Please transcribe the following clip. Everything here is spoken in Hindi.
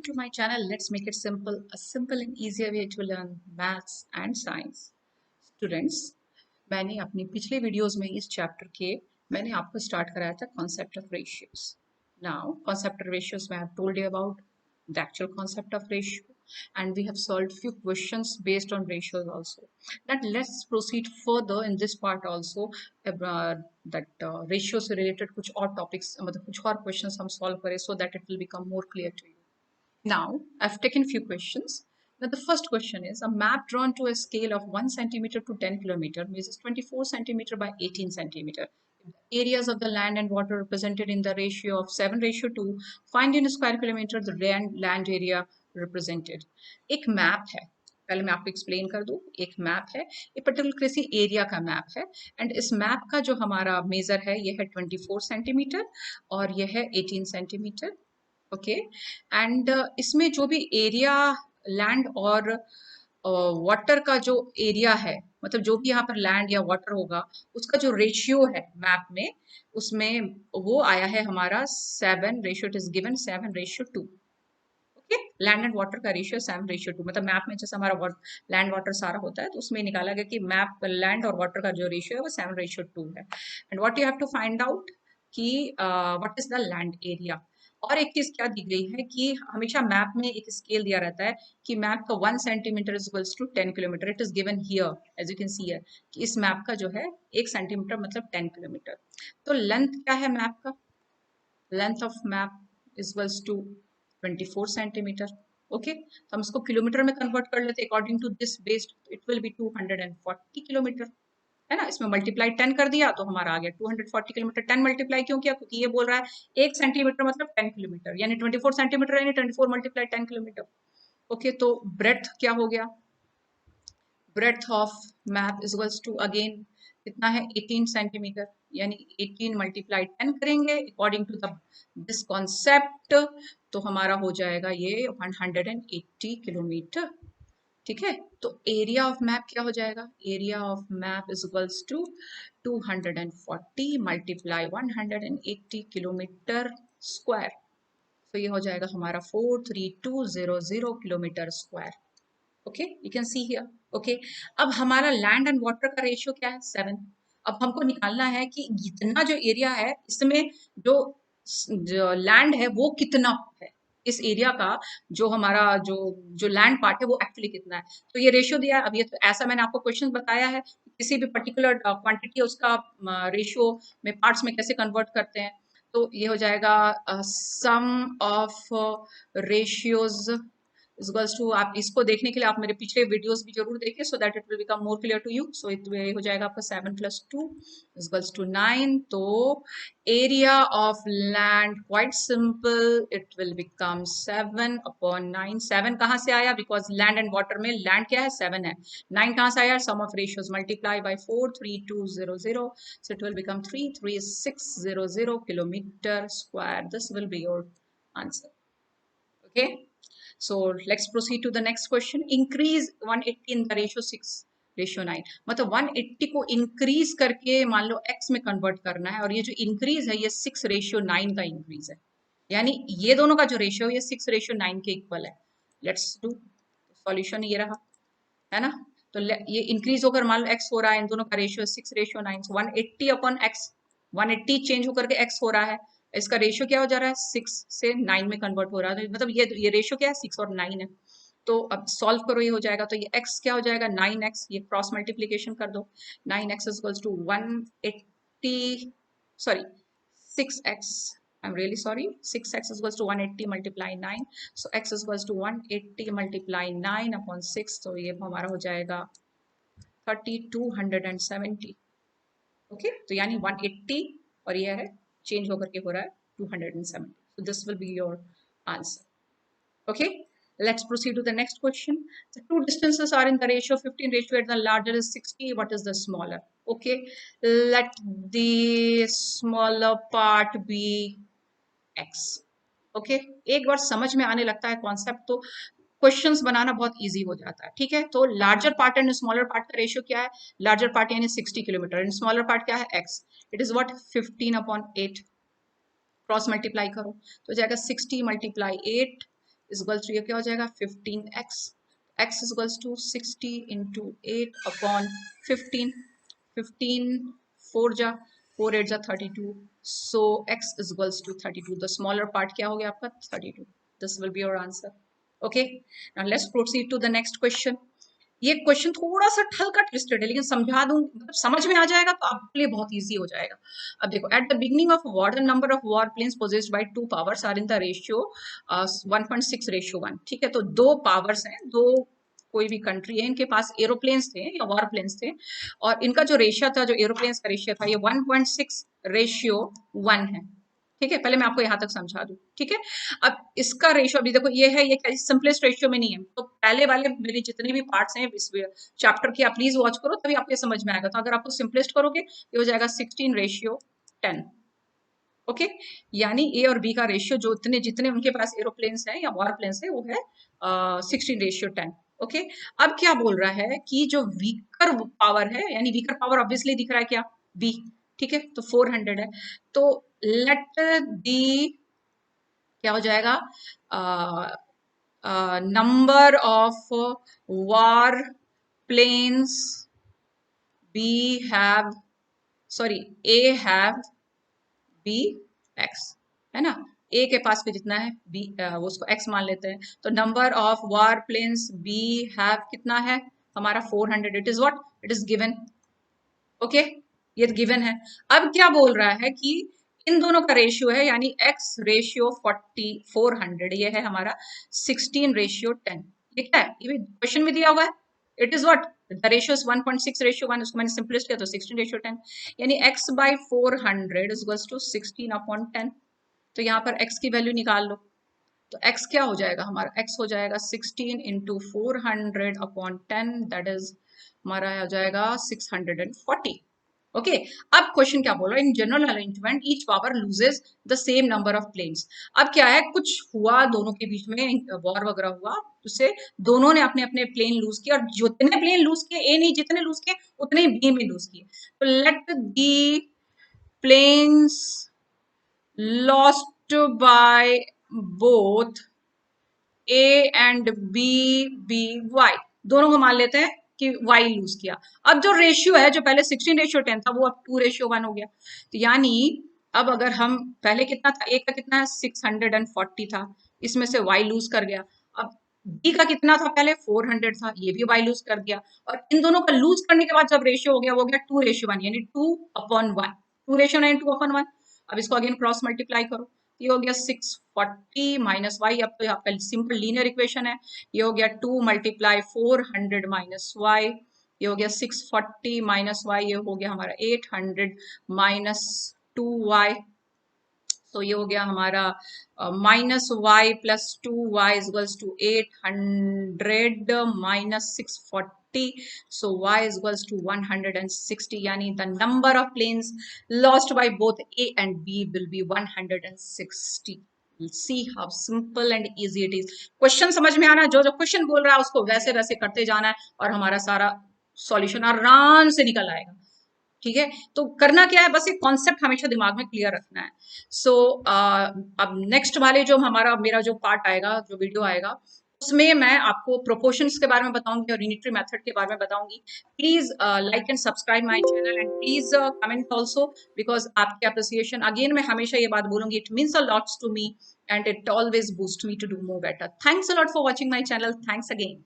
to my channel. Let's make it simple. A simple and easier way to learn maths and science. Students, मैंने अपनी पिछले वीडियोस में इस चैप्टर के मैंने आपको स्टार्ट कराया था concept of ratios. Now, concept of ratios I have told you about the actual concept of ratio, and we have solved few questions based on ratios also. That let's proceed further in this part also. That ratio से related कुछ और topics मतलब कुछ और questions हम solve करें so that it will become more clear to you. Now, I've taken few questions. Now, the first question is a map drawn to a scale of 1 centimeter to 10 kilometer measures 24 centimeter by 18 centimeter. Areas of the land and water represented in the ratio of 7:2. Find in square kilometer the land area represented. एक मैप है, पहले मैं आपको एक्सप्लेन कर दूं. एक मैप है, ये पर्टिकुलर किसी एरिया का मैप है, एंड इस मैप का जो हमारा मेजर है ये है 24 सेंटीमीटर और ये है 18 सेंटीमीटर. ओके एंड इसमें जो भी एरिया लैंड और वाटर का जो एरिया है, मतलब जो भी यहाँ पर लैंड या वाटर होगा उसका जो रेशियो है मैप में, उसमें वो आया है हमारा 7 ratio. It is given 7:2. Okay, land and water का रेशियो 7:2. मतलब मैप में जैसे हमारा लैंड वाटर सारा होता है तो उसमें निकाला गया कि मैप लैंड और वाटर का जो रेशियो है वो 7:2 है. And what you have to find out कि what is the land area. और एक चीज क्या दी गई है कि हमेशा मैप में एक स्केल दिया रहता है कि मैप का 1 centimetre is equals to 10 kilometre. It is given here as you can see here कि इस मैप का जो है 1 सेंटीमीटर मतलब 10 किलोमीटर. तो लेंथ क्या है मैप का? Length of map is equals to 24 centimetre. Okay, तो हम इसको किलोमीटर में कन्वर्ट कर लेते. According to this based it will be 240 kilometre, है ना. इसमें मल्टीप्लाई 10 कर दिया तो हमारा आ गया 240 किलोमीटर. 10 मल्टीप्लाई क्यों किया? क्योंकि ये बोल रहा है 1 सेंटीमीटर मतलब 10 किलोमीटर, यानी 24 सेंटीमीटर यानी 24 मल्टीप्लाई 10 किलोमीटर. ओके, तो ब्रेथ क्या हो गया? Breadth of map is equals to again कितना है 18 सेंटीमीटर, यानी 18 मल्टीप्लाई 10 करेंगे according to the this concept तो हमारा हो जाएगा ये 180 किलोमीटर. ठीक है, तो एरिया ऑफ मैप क्या हो जाएगा? Area of map is equals to 240 multiply 180 kilometre square. तो ये हो जाएगा हमारा 43200 kilometre square. Okay, you can see here. Okay, अब हमारा लैंड एंड वाटर का रेशियो क्या है? 7. अब हमको निकालना है कि इतना जो एरिया है इसमें जो लैंड है वो कितना है. इस एरिया का जो हमारा जो जो लैंड पार्ट है वो एक्चुअली कितना है. तो ये रेशियो दिया है. अब ये तो ऐसा मैंने आपको क्वेश्चन बताया है किसी भी पर्टिकुलर क्वांटिटी उसका रेशियो में पार्ट्स में कैसे कन्वर्ट करते हैं. तो ये हो जाएगा sum of ratios is equals to, आप इसको देखने के लिए आप मेरे पिछले वीडियोस भी जरूर देखें so that it will become more clear to you. So it हो जाएगा आपका 7 + 2 इज इक्वल्स टू 9. तो area of land quite simple, it will become 7/9. 7 कहाँ से आया? बिकॉज लैंड एंड वाटर में लैंड क्या है? 7 है. 9 कहाँ से आया? Sum of ratios multiply by 43200. So it will become 33600 kilometre square. This will be your answer. Okay, so let's proceed to the next question. Increase 180 in the ratio 6:9. मतलब 180 को इंक्रीज करके मान लो x में कन्वर्ट करना है, और ये जो इंक्रीज है ये 6:9 का इंक्रीज है, यानी ये दोनों का जो रेशियो ये 6:9 के इक्वल है. Let's do solution. ये रहा, है ना. तो ये इंक्रीज होकर मान लो x हो रहा है, इन दोनों का रेशियो 6:9. 180 अपॉन x, 180 चेंज होकर के x हो रहा है, इसका रेशियो क्या हो जा रहा है? 6 से 9 में कन्वर्ट हो रहा है. मतलब ये रेशियो क्या है? 6 और 9 है. तो अब सॉल्व करो, ये हो जाएगा. तो ये x क्या हो जाएगा? 9x. ये क्रॉस मल्टीप्लीकेशन कर दो. 9x is equals to 180, sorry 6x. I'm really sorry. 6x is equals to 180 multiply 9. So x is equals to 180 multiply 9 upon 6. तो ये हमारा हो जाएगा 3270. ओके, तो यानी 180 और ये है चेंज होकर के हो रहा है 270. So this will be your answer. Okay, let's proceed to the next question. The two distances are in the ratio 15:8. The larger is 60. What is the smaller? Okay, let the smaller part be x. Okay, एक बार समझ में आने लगता है कॉन्सेप्ट तो क्वेश्चंस बनाना बहुत इजी हो जाता है. ठीक है, तो larger part and smaller part का रेशियो क्या है? लार्जर पार्ट यानी 60 किलोमीटर एंड स्मॉलर पार्ट क्या है? x. It is what? 15/8. Cross multiply करो तो जाएगा 60 × 8 इज इक्वल्स टू ये क्या हो जाएगा 15x, x is equals to 60 into 8 upon 15, 15 4 जा 4 8 जा 32, so x is equals to 32. The smaller part क्या हो गया आपका 32. This will be your answer. Okay, now let's proceed to the next question. ये क्वेश्चन थोड़ा सा हल्का ट्विस्टेड है, लेकिन समझा दूं मतलब समझ में आ जाएगा तो आपके लिए बहुत इजी हो जाएगा. अब देखो, at the beginning of war the number of war planes possessed by two powers are in the ratio 1.6:1. ठीक है, तो दो पावर्स हैं, दो कोई भी कंट्री है, इनके पास एरोप्लेन्स थे या वॉर प्लेन्स थे, और इनका जो रेशियो था, जो एरोप्लेन्स का रेशियो था, ये 1.6:1 है. ठीक है, पहले मैं आपको यहां तक समझा दूं. ठीक है, अब इसका रेशियो अभी देखो ये है, ये सिंपलेस्ट रेशियो में नहीं है, तो पहले वाले मेरे जितने भी पार्ट्स हैं इस चैप्टर के आप प्लीज वॉच करो, तभी आपको ये समझ में आएगा. तो अगर आपको सिंपलेस्ट करोगे ये हो जाएगा 16:10. ओके, यानी ए और बी का रेशियो जो जितने उनके पास एरोप्लेन्स हैं या वॉर प्लेन्स है वो है 16:10. ओके, अब क्या बोल रहा है कि जो वीकर पावर है, यानी वीकर पावर ऑब्वियसली दिख रहा है क्या, बी. ठीक है, तो 400 है, तो लेट दी क्या हो जाएगा, number of war planes B have, sorry A have B x, है ना. ए के पास पे जितना है बी, वो उसको एक्स मान लेते हैं, तो number of war planes B have कितना है हमारा 400. It is what, it is given. Okay, ये गिवन है. अब क्या बोल रहा है कि इन दोनों का रेशियो है, यानी x रेशियो 400, ये है हमारा 16:10. ये क्या है, ये भी क्वेश्चन में दिया हुआ है. It is what, the ratio is 1.6:1, उसको मैंने सिंपलिस्ट किया तो 16:10, यानी x by 400 is equals to 16/10. तो यहाँ पर x की वैल्यू निकाल लो, तो x क्या हो जाएगा हमारा, x हो जाएगा 16 इंटू 400/10, दैट इज हमारा हो जाएगा 640. ओके, अब क्वेश्चन क्या बोल रहा है, in general arrangement each power loses the same number of planes. अब क्या है, कुछ हुआ दोनों के बीच में, वॉर वगैरह हुआ, उससे दोनों ने अपने अपने प्लेन लूज किए, और जितने प्लेन लूज किए, ए नहीं जितने लूज किए उतने ही बी में लूज किए. तो let the planes lost by both A and B be y, दोनों को मान लेते हैं कि वाई लूज किया. अब जो रेशियो है, जो पहले 16:10 था, वो अब 2:1 हो गया. तो यानी अब अगर हम पहले कितना था, ए का कितना है 640 था, इसमें से वाई लूज कर गया. अब बी का कितना था, पहले 400 था, ये भी वाई लूज कर दिया, और इन दोनों का लूज करने के बाद जब रेशियो हो गया, वो हो गया 2:1, यानी 2/1, 2:9 2/1. अब इसको अगेन क्रॉस मल्टीप्लाई करो, ये हो गया 640 माइनस वाई. अब तो यहाँ पे सिंपल लीनियर इक्वेशन है, ये हो गया 2 मल्टीप्लाई 400 माइनस वाई, ये हो गया 640 माइनस वाई, ये हो गया हमारा 800 माइनस 2y. तो ये हो गया हमारा minus y plus 2y is equals to 800 minus 640. So y is equals to 160, यानी the number of planes lost by both A and B will be 160. See how simple and easy it is. Question समझ में आना, जो जो क्वेश्चन बोल रहा है उसको वैसे वैसे करते जाना है, और हमारा सारा सॉल्यूशन आराम से निकल आएगा. ठीक है, तो करना क्या है, बस एक कॉन्सेप्ट हमेशा दिमाग में क्लियर रखना है. सो अब नेक्स्ट वाले जो मेरा जो पार्ट आएगा, जो वीडियो आएगा, उसमें मैं आपको प्रोपोर्शंस के बारे में बताऊंगी और यूनिटरी मेथड के बारे में बताऊंगी. Please like and subscribe my channel, and please comment also, because आपकी अप्रिसिएशन, अगेन मैं हमेशा ये बात बोलूंगी, it means a lots to me and it always boost me to do more better. Thanks a lot for watching my channel. Thanks again.